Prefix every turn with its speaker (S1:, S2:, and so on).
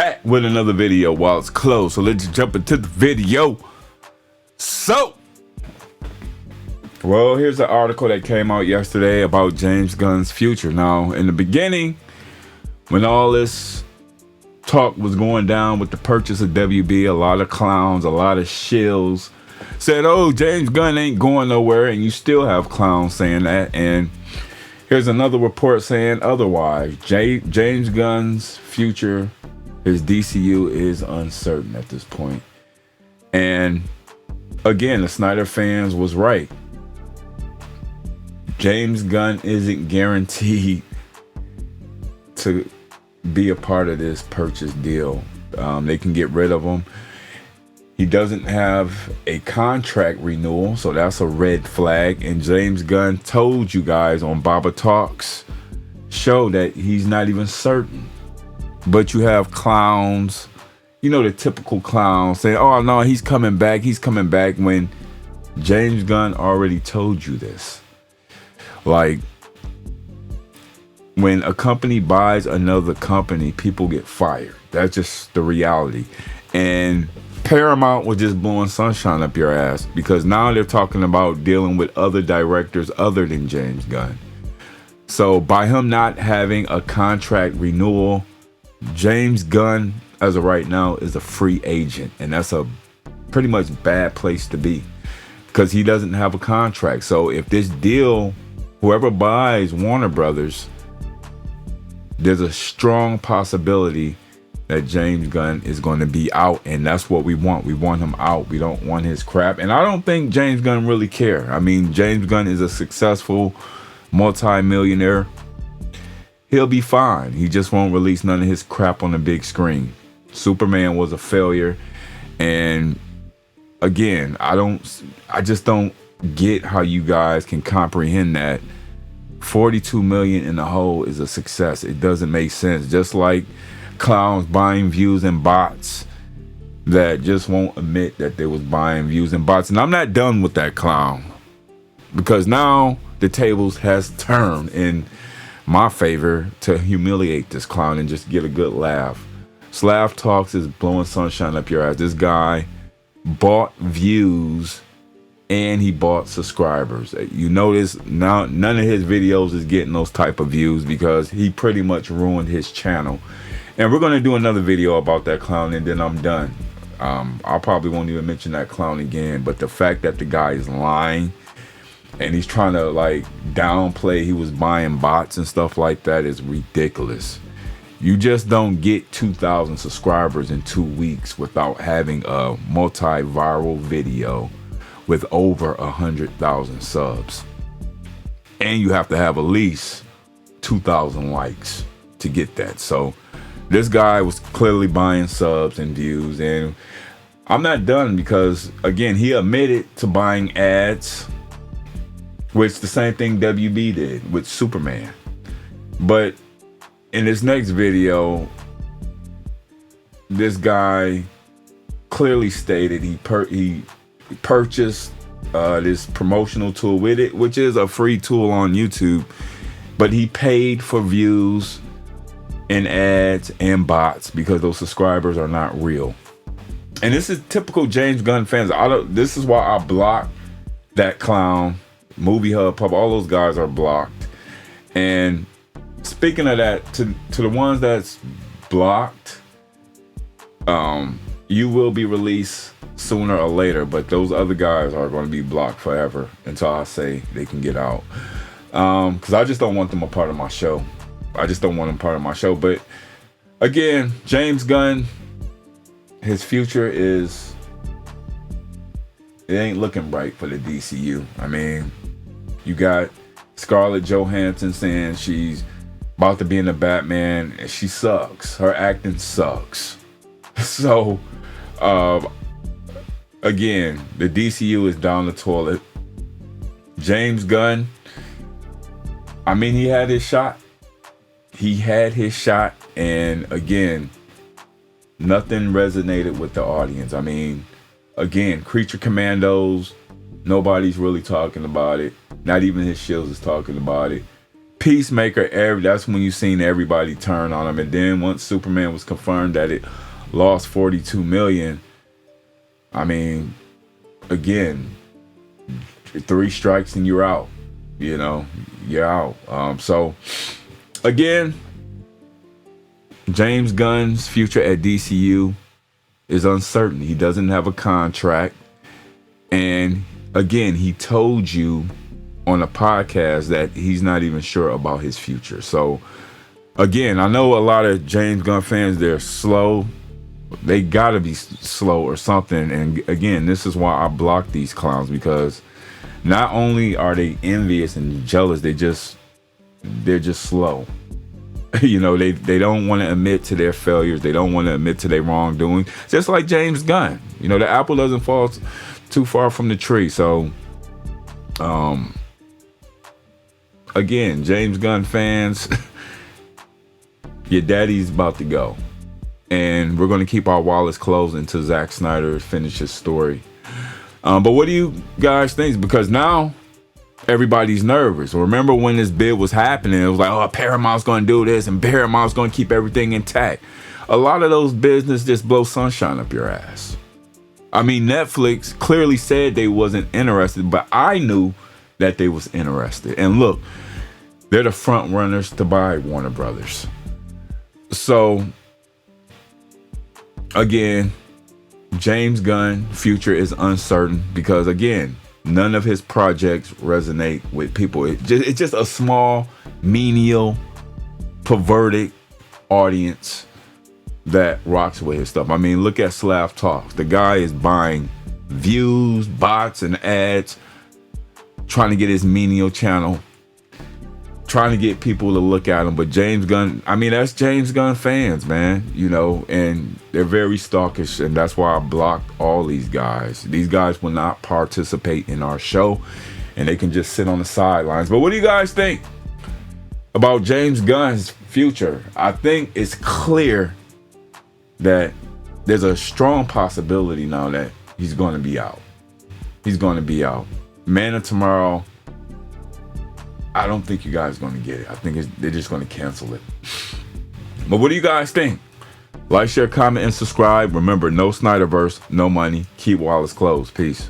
S1: back with another video while it's closed. So let's jump into the video. So, well, here's an article that came out yesterday about James Gunn's future. Now, in the beginning, when all this talk was going down with the purchase of WB, a lot of clowns, a lot of shills said, oh, James Gunn ain't going nowhere, and you still have clowns saying that. And here's another report saying otherwise. James Gunn's future, his DCU, is uncertain at this point. And again, the Snyder fans was right. James Gunn isn't guaranteed to be a part of this purchase deal. They can get rid of him. He doesn't have a contract renewal, so that's a red flag. And James Gunn told you guys on Baba Talks show that he's not even certain. But you have clowns, you know, the typical clowns saying, oh no, he's coming back, when James Gunn already told you this. Like, when a company buys another company, people get fired. That's just the reality. And Paramount was just blowing sunshine up your ass because now they're talking about dealing with other directors other than James Gunn. So by him not having a contract renewal, James Gunn, as of right now, is a free agent. And that's a pretty much bad place to be because he doesn't have a contract. So if this deal, whoever buys Warner Brothers, there's a strong possibility that James Gunn is going to be out, and that's what we want. We want him out. We don't want his crap. And I don't think James Gunn really care. I mean, James Gunn is a successful multi-millionaire. He'll be fine. He just won't release none of his crap on the big screen. Superman was a failure. And again, I just don't get how you guys can comprehend that 42 million in the hole is a success. It doesn't make sense. Just like clowns buying views and bots that just won't admit that they was buying views and bots. And I'm not done with that clown because now the tables has turned in my favor to humiliate this clown and just get a good laugh. Slav Talks is blowing sunshine up your ass. This guy bought views and he bought subscribers. You notice now none of his videos is getting those type of views because he pretty much ruined his channel. And we're going to do another video about that clown and then I'm done. I probably won't even mention that clown again. But the fact that the guy is lying and he's trying to like downplay he was buying bots and stuff like that is ridiculous. You just don't get 2,000 subscribers in 2 weeks without having a multi-viral video with over 100,000 subs. And you have to have at least 2,000 likes to get that. So this guy was clearly buying subs and views, and I'm not done because again, he admitted to buying ads, which the same thing WB did with Superman. But in this next video, this guy clearly stated he purchased this promotional tool with it, which is a free tool on YouTube, but he paid for views and ads and bots because those subscribers are not real. And this is typical James Gunn fans. This is why I blocked that clown, Movie Hub Pub. All those guys are blocked. And speaking of that, to the ones that's blocked, you will be released sooner or later, but those other guys are going to be blocked forever until I say they can get out. Because I just don't want them a part of my show. I just don't want them part of my show. But again, James Gunn, his future is, it ain't looking bright for the DCU. I mean, you got Scarlett Johansson saying she's about to be in the Batman and she sucks. Her acting sucks. So, again, the DCU is down the toilet. James Gunn, I mean, he had his shot. He had his shot, and again, nothing resonated with the audience. I mean, again, Creature Commandos, nobody's really talking about it. Not even his shills is talking about it. Peacemaker, that's when you seen everybody turn on him. And then once Superman was confirmed that it lost 42 million, I mean, again, 3 strikes and you're out. You know, you're out. So again, James Gunn's future at DCU is uncertain. He doesn't have a contract. And again, he told you on a podcast that he's not even sure about his future. So again, I know a lot of James Gunn fans, they're slow. They gotta be slow or something. And again, this is why I block these clowns, because not only are they envious and jealous, they're just slow. You know, they don't want to admit to their failures. They don't want to admit to their wrongdoing. Just like James Gunn. You know, the apple doesn't fall too far from the tree. So again, James Gunn fans, your daddy's about to go. And we're going to keep our wallets closed until Zack Snyder finishes his story. But what do you guys think? Because now everybody's nervous. Remember when this bid was happening, it was like, oh, Paramount's going to do this and Paramount's going to keep everything intact. A lot of those business just blow sunshine up your ass. I mean, Netflix clearly said they wasn't interested, but I knew that they was interested. And look, they're the front runners to buy Warner Brothers. So again, James Gunn future is uncertain because again, none of his projects resonate with people. It's just a small, menial, perverted audience that rocks with his stuff. I mean, look at Slav Talks. The guy is buying views, bots, and ads, trying to get his menial channel, trying to get people to look at him. But James Gunn, I mean, that's James Gunn fans, man, you know, and they're very stalkish, and that's why I blocked all these guys. These guys will not participate in our show, and they can just sit on the sidelines. But what do you guys think about James Gunn's future? I think it's clear that there's a strong possibility now that he's going to be out. He's going to be out. Man of Tomorrow, I don't think you guys are going to get it. I think they're just going to cancel it. But what do you guys think? Like, share, comment, and subscribe. Remember, no Snyderverse, no money. Keep wallets closed. Peace.